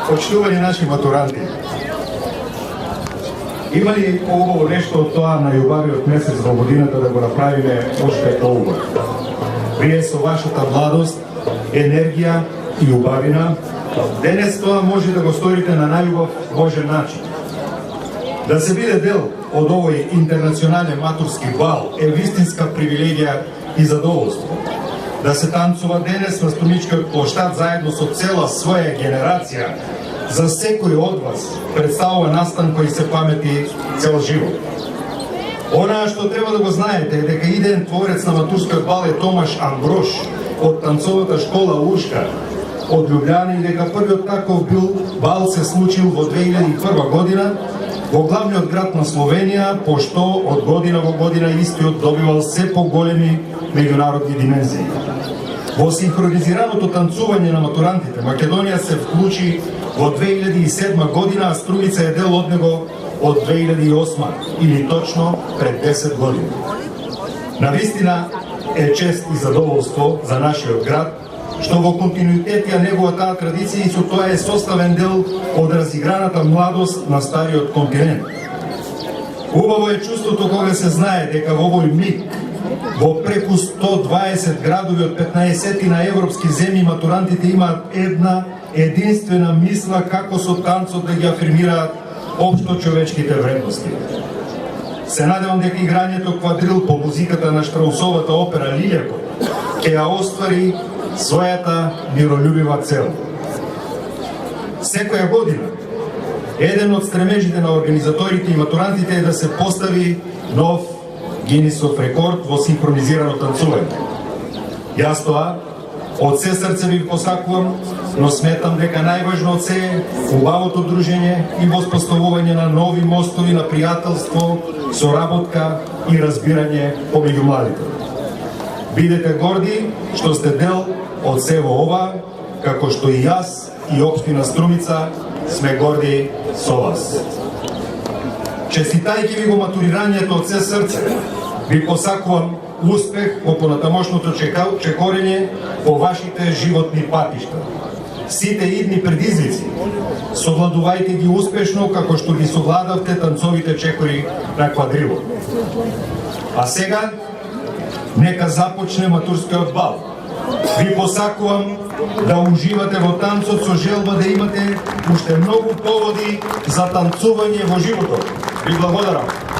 Почитувани наши матуранти, има ли по-убаво нещо от това на јубавиот месец во годината да го направиме уште по-убаво? Вие со вашата младост, енергија и убавина, денес тоа може да го сторите на најубав можен начин. Да се биде дел од овој интернационален матурски бал е вистинска привилегија и задоволство. Да се танцува денес на Струмичкиот плоштад заедно со цела своја генерација, за секој од вас представува настан кој се памети цел живот. Онаа што треба да го знаете е дека идеен творец на матурскиот бал е Томаш Амброш од танцовата школа Ушка од Лјубљана и дека првиот таков бал се случил во 2001 година во главниот град на Словенија, пошто од година во година истиот добивал се поголеми меѓународни димензии. Во синхронизираното танцување на матурантите, Македонија се вклучи во 2007 година, а Струмица е дел од него од 2008, или точно пред 10 години. Навистина е чест и задоволство за нашиот град, што во континуитет ја негува таа традиција и со тоа е составен дел од разиграната младост на стариот континент. Убаво е чувството кога се знае дека во овој миг во преку 120 градови од 15 на европски земји матурантите имаат една единствена мисла како со танцот да ги афирмираат општо човечките вредности. Се надевам дека играњето квадрил по музиката на Штраусовата опера Лилјако ќе ја оствари својата миролюбива цел. Секоја година еден од стремежите на организаторите и матурантите е да се постави нов Гинисов рекорд во синхронизирано танцување. Јас тоа од се срце ви посакувам, но сметам дека најважно од се е убавото дружење и воспоставување на нови мостови на пријателство, соработка и разбирање помеѓу младите. Бидете горди што сте дел од сево ова, како што и јас и општина Струмица сме горди со вас. Честитајќи ви го матурирањето од се срце, ви посакувам успех во понатамошното чекорење по вашите животни патишта. Сите идни предизвици совладувајте ги успешно како што ги совладавте танцовите чекори на квадрилот. А сега нека започне матурскиот бал. Ви посакувам да уживате во танцот со желба да имате уште многу поводи за танцување во животот. Ви благодарам.